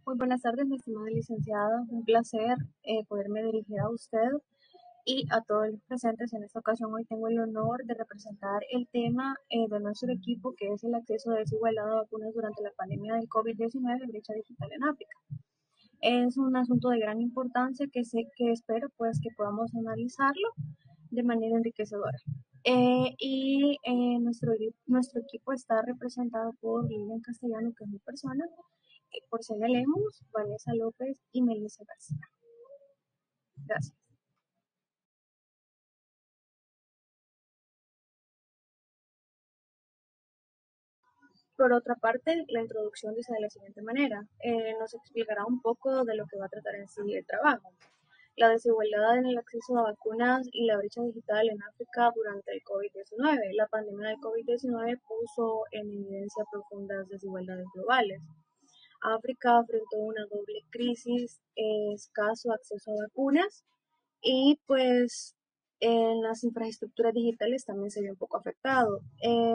Muy buenas tardes, mi estimada licenciada. Un placer poderme dirigir a usted y a todos los presentes. En esta ocasión, hoy tengo el honor de representar el tema de nuestro equipo, que es el acceso a desigualdad a vacunas durante la pandemia del COVID-19, brecha digital en África. Es un asunto de gran importancia que espero pues que podamos analizarlo de manera enriquecedora. Nuestro equipo está representado por Lilian Castellano, que es mi persona, Porcelia Lemos, Vanessa López y Melissa García. Gracias. Por otra parte, la introducción dice de la siguiente manera, nos explicará un poco de lo que va a tratar en sí el trabajo. La desigualdad en el acceso a vacunas y la brecha digital en África durante el COVID-19. La pandemia del COVID-19 puso en evidencia profundas desigualdades globales. África enfrentó una doble crisis, escaso acceso a vacunas y pues en las infraestructuras digitales también se vio un poco afectado.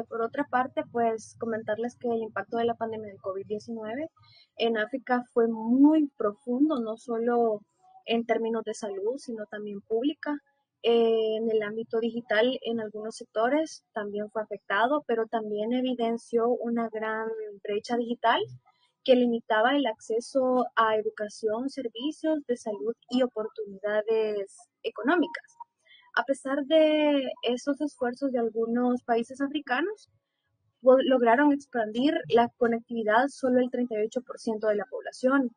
Por otra parte, pues comentarles que el impacto de la pandemia del COVID-19 en África fue muy profundo, no solo en términos de salud, sino también pública. En el ámbito digital, en algunos sectores también fue afectado, pero también evidenció una gran brecha digital que limitaba el acceso a educación, servicios de salud y oportunidades económicas. A pesar de esos esfuerzos de algunos países africanos, lograron expandir la conectividad solo el 38% de la población.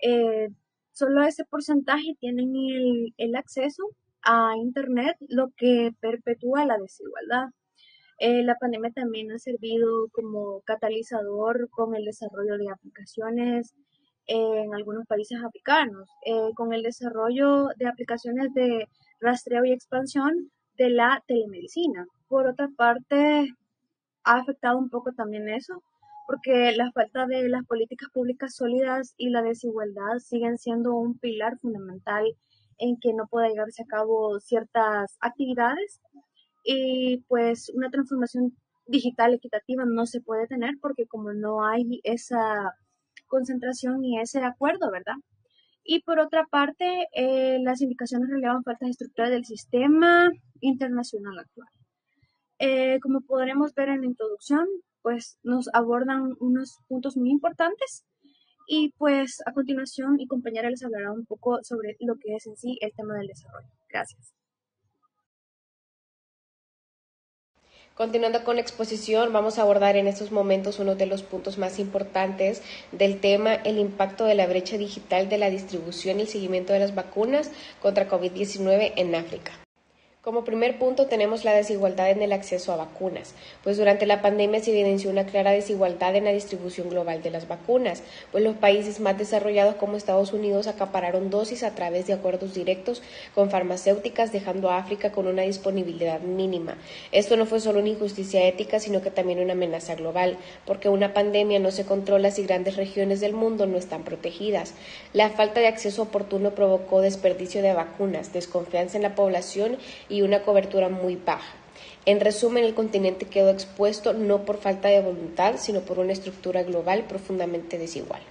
Eh, Solo ese porcentaje tienen el acceso a Internet, lo que perpetúa la desigualdad. La pandemia también ha servido como catalizador con el desarrollo de aplicaciones en algunos países africanos, con el desarrollo de aplicaciones de rastreo y expansión de la telemedicina. Por otra parte, ha afectado un poco también eso, porque la falta de las políticas públicas sólidas y la desigualdad siguen siendo un pilar fundamental en que no pueda llevarse a cabo ciertas actividades y pues una transformación digital equitativa no se puede tener porque como no hay esa concentración y ese acuerdo, ¿verdad? Y por otra parte, las indicaciones relevan faltas estructurales del sistema internacional actual. Como podremos ver en la introducción, pues nos abordan unos puntos muy importantes y pues a continuación mi compañera les hablará un poco sobre lo que es en sí el tema del desarrollo. Gracias. Continuando con la exposición, vamos a abordar en estos momentos uno de los puntos más importantes del tema, el impacto de la brecha digital de la distribución y el seguimiento de las vacunas contra COVID-19 en África. Como primer punto tenemos la desigualdad en el acceso a vacunas, pues durante la pandemia se evidenció una clara desigualdad en la distribución global de las vacunas, pues los países más desarrollados como Estados Unidos acapararon dosis a través de acuerdos directos con farmacéuticas, dejando a África con una disponibilidad mínima. Esto no fue solo una injusticia ética, sino que también una amenaza global, porque una pandemia no se controla si grandes regiones del mundo no están protegidas. La falta de acceso oportuno provocó desperdicio de vacunas, desconfianza en la población y una cobertura muy baja. En resumen, el continente quedó expuesto no por falta de voluntad, sino por una estructura global profundamente desigual.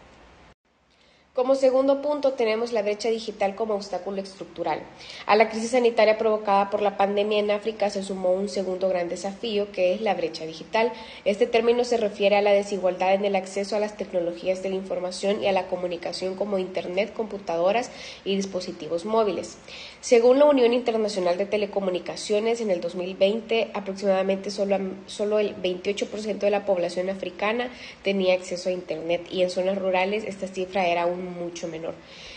Como segundo punto tenemos la brecha digital como obstáculo estructural. A la crisis sanitaria provocada por la pandemia en África se sumó un segundo gran desafío, que es la brecha digital. Este término se refiere a la desigualdad en el acceso a las tecnologías de la información y a la comunicación como Internet, computadoras y dispositivos móviles. Según la Unión Internacional de Telecomunicaciones, en el 2020 aproximadamente solo el 28% de la población africana tenía acceso a Internet y en zonas rurales esta cifra era aún mucho menor.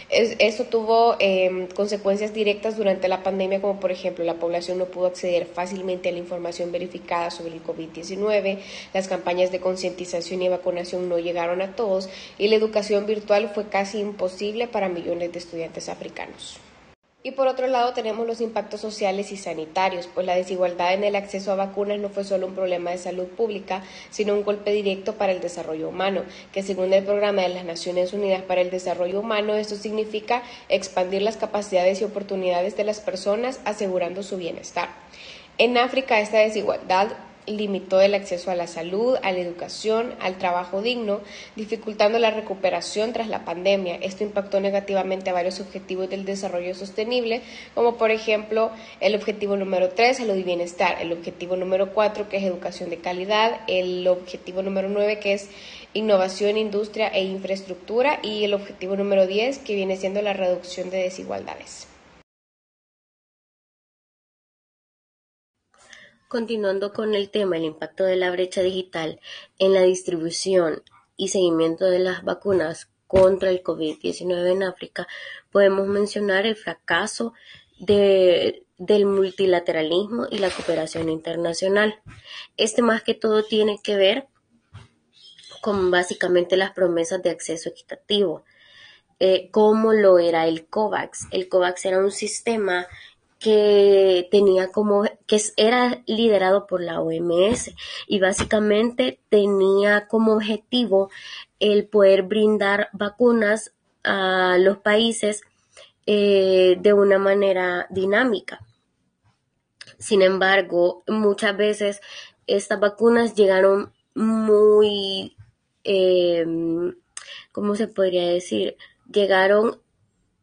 Esto tuvo consecuencias directas durante la pandemia, como por ejemplo la población no pudo acceder fácilmente a la información verificada sobre el COVID-19, las campañas de concientización y vacunación no llegaron a todos y la educación virtual fue casi imposible para millones de estudiantes africanos. Y por otro lado tenemos los impactos sociales y sanitarios, pues la desigualdad en el acceso a vacunas no fue solo un problema de salud pública, sino un golpe directo para el desarrollo humano, que según el Programa de las Naciones Unidas para el Desarrollo Humano, esto significa expandir las capacidades y oportunidades de las personas asegurando su bienestar. En África esta desigualdad limitó el acceso a la salud, a la educación, al trabajo digno, dificultando la recuperación tras la pandemia. Esto impactó negativamente a varios objetivos del desarrollo sostenible, como por ejemplo el objetivo número 3, salud y bienestar, el objetivo número 4, que es educación de calidad, el objetivo número 9, que es innovación, industria e infraestructura, y el objetivo número 10, que viene siendo la reducción de desigualdades. Continuando con el tema, el impacto de la brecha digital en la distribución y seguimiento de las vacunas contra el COVID-19 en África, podemos mencionar el fracaso del multilateralismo y la cooperación internacional. Este más que todo tiene que ver con básicamente las promesas de acceso equitativo, como lo era el COVAX. El COVAX era un sistema que era liderado por la OMS y básicamente tenía como objetivo el poder brindar vacunas a los países de una manera dinámica. Sin embargo, muchas veces estas vacunas llegaron muy, ¿cómo se podría decir? Llegaron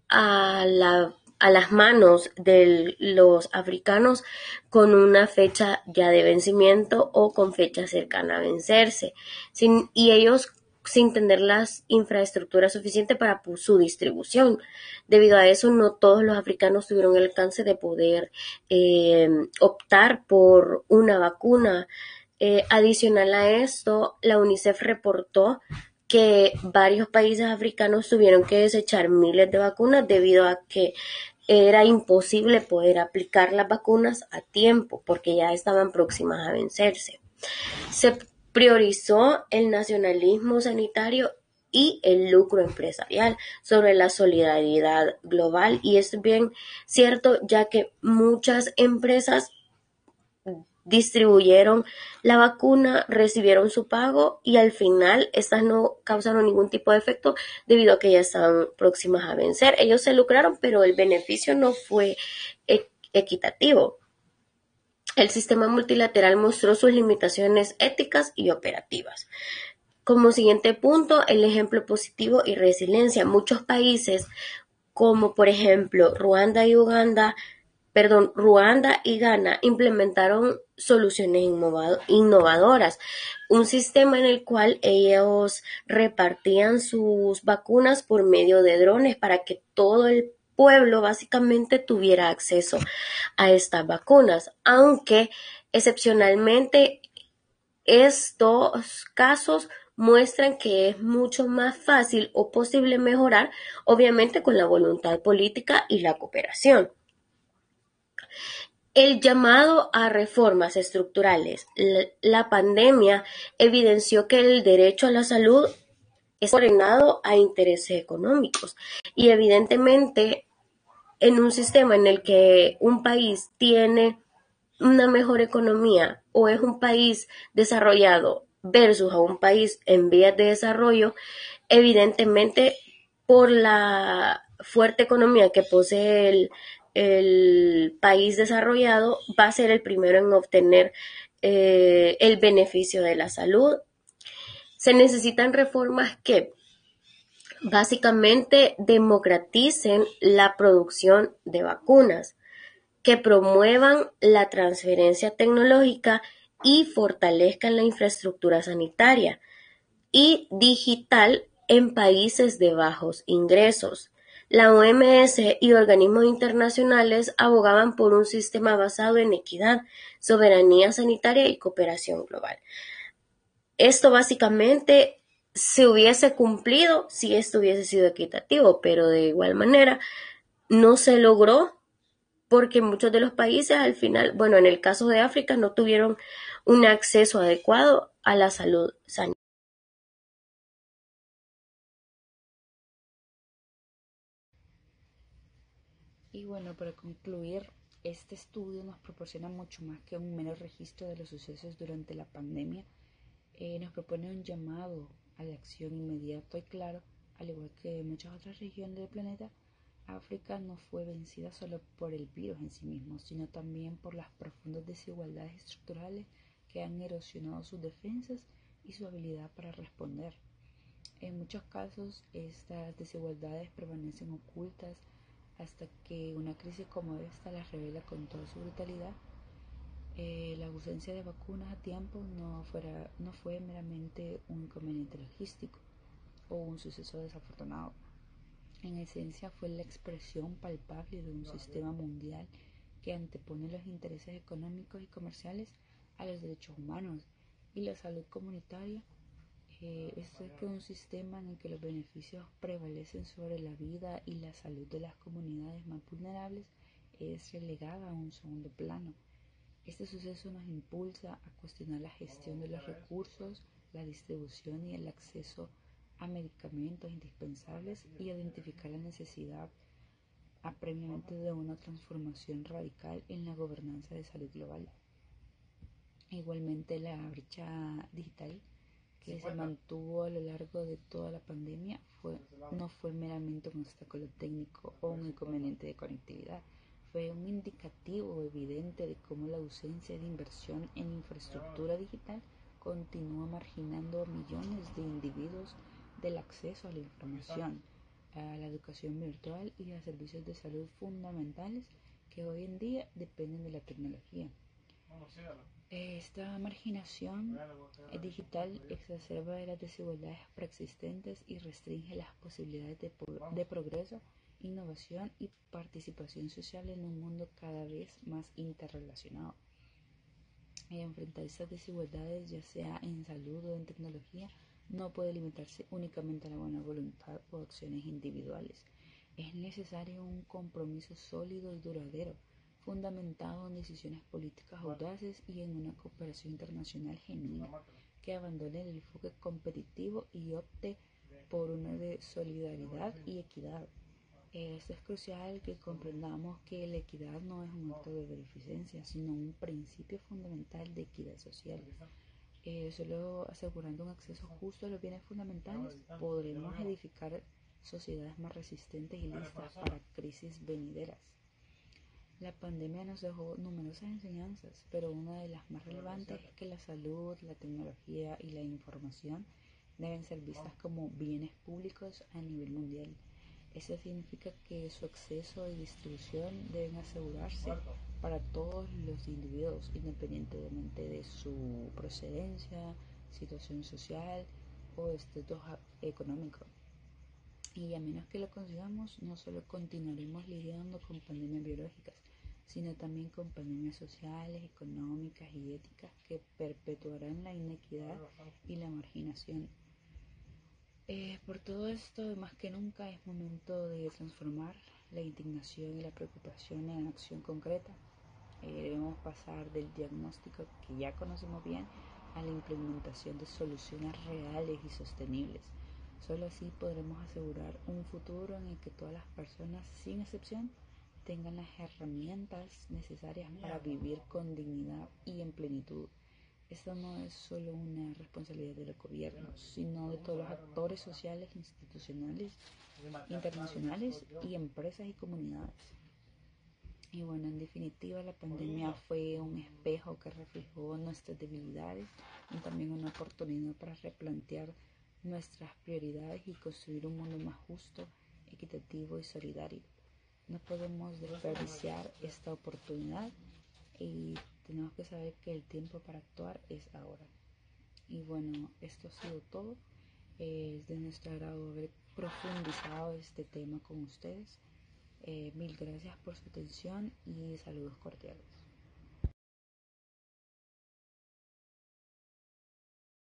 a las manos de los africanos con una fecha ya de vencimiento o con fecha cercana a vencerse, y ellos sin tener las infraestructuras suficientes para su distribución. Debido a eso, no todos los africanos tuvieron el alcance de poder optar por una vacuna. Adicional a esto, la UNICEF reportó que varios países africanos tuvieron que desechar miles de vacunas debido a que era imposible poder aplicar las vacunas a tiempo porque ya estaban próximas a vencerse. Se priorizó el nacionalismo sanitario y el lucro empresarial sobre la solidaridad global, y es bien cierto, ya que muchas empresas distribuyeron la vacuna, recibieron su pago y al final estas no causaron ningún tipo de efecto debido a que ya estaban próximas a vencer. Ellos se lucraron, pero el beneficio no fue equitativo. El sistema multilateral mostró sus limitaciones éticas y operativas. Como siguiente punto, el ejemplo positivo y resiliencia. Muchos países, como por ejemplo Ruanda y Ghana, implementaron soluciones innovadoras, un sistema en el cual ellos repartían sus vacunas por medio de drones para que todo el pueblo básicamente tuviera acceso a estas vacunas, aunque excepcionalmente estos casos muestran que es mucho más fácil o posible mejorar, obviamente con la voluntad política y la cooperación. El llamado a reformas estructurales. La pandemia evidenció que el derecho a la salud es subordinado a intereses económicos y evidentemente en un sistema en el que un país tiene una mejor economía o es un país desarrollado versus a un país en vías de desarrollo, evidentemente por la fuerte economía que posee el país desarrollado va a ser el primero en obtener el beneficio de la salud. Se necesitan reformas que básicamente democraticen la producción de vacunas, que promuevan la transferencia tecnológica y fortalezcan la infraestructura sanitaria y digital en países de bajos ingresos. La OMS y organismos internacionales abogaban por un sistema basado en equidad, soberanía sanitaria y cooperación global. Esto básicamente se hubiese cumplido si esto hubiese sido equitativo, pero de igual manera no se logró porque muchos de los países al final, bueno, en el caso de África, no tuvieron un acceso adecuado a la salud sanitaria. Y bueno, para concluir, este estudio nos proporciona mucho más que un mero registro de los sucesos durante la pandemia. Nos propone un llamado a la acción inmediato y claro, al igual que muchas otras regiones del planeta. África no fue vencida solo por el virus en sí mismo, sino también por las profundas desigualdades estructurales que han erosionado sus defensas y su habilidad para responder. En muchos casos, estas desigualdades permanecen ocultas hasta que una crisis como esta las revela con toda su brutalidad. La ausencia de vacunas a tiempo no fue meramente un inconveniente logístico o un suceso desafortunado. En esencia fue la expresión palpable de un sistema mundial que antepone los intereses económicos y comerciales a los derechos humanos y la salud comunitaria. Esto es que un sistema en el que los beneficios prevalecen sobre la vida y la salud de las comunidades más vulnerables es relegada a un segundo plano. Este suceso nos impulsa a cuestionar la gestión de los recursos, la distribución y el acceso a medicamentos indispensables y a identificar la necesidad apremiante de una transformación radical en la gobernanza de salud global. Igualmente, la brecha digital que se mantuvo a lo largo de toda la pandemia no fue meramente un obstáculo técnico o un inconveniente de conectividad, fue un indicativo evidente de cómo la ausencia de inversión en infraestructura digital continúa marginando a millones de individuos del acceso a la información, a la educación virtual y a servicios de salud fundamentales que hoy en día dependen de la tecnología. Esta marginación digital exacerba las desigualdades preexistentes y restringe las posibilidades de progreso, innovación y participación social en un mundo cada vez más interrelacionado. Enfrentar estas desigualdades, ya sea en salud o en tecnología, no puede limitarse únicamente a la buena voluntad o acciones individuales. Es necesario un compromiso sólido y duradero, fundamentado en decisiones políticas audaces y en una cooperación internacional genuina, que abandone el enfoque competitivo y opte por una de solidaridad y equidad. Esto es crucial que comprendamos que la equidad no es un acto de beneficencia, sino un principio fundamental de equidad social. Solo asegurando un acceso justo a los bienes fundamentales podremos edificar sociedades más resistentes y listas para crisis venideras. La pandemia nos dejó numerosas enseñanzas, pero una de las más relevantes es que la salud, la tecnología y la información deben ser vistas como bienes públicos a nivel mundial. Eso significa que su acceso y distribución deben asegurarse para todos los individuos, independientemente de su procedencia, situación social o estatus económico. Y a menos que lo consigamos, no solo continuaremos lidiando con pandemias biológicas, sino también con pandemias sociales, económicas y éticas que perpetuarán la inequidad y la marginación. Por todo esto, más que nunca, es momento de transformar la indignación y la preocupación en acción concreta. Debemos pasar del diagnóstico que ya conocemos bien a la implementación de soluciones reales y sostenibles. Solo así podremos asegurar un futuro en el que todas las personas, sin excepción, tengan las herramientas necesarias para vivir con dignidad y en plenitud. Esta no es solo una responsabilidad de los gobiernos, sino de todos los actores sociales, institucionales, internacionales y empresas y comunidades. Y bueno, en definitiva, la pandemia fue un espejo que reflejó nuestras debilidades y también una oportunidad para replantear nuestras prioridades y construir un mundo más justo, equitativo y solidario. No podemos desperdiciar esta oportunidad y tenemos que saber que el tiempo para actuar es ahora. Y bueno, esto ha sido todo. Es de nuestro agrado haber profundizado este tema con ustedes. Mil gracias por su atención y saludos cordiales.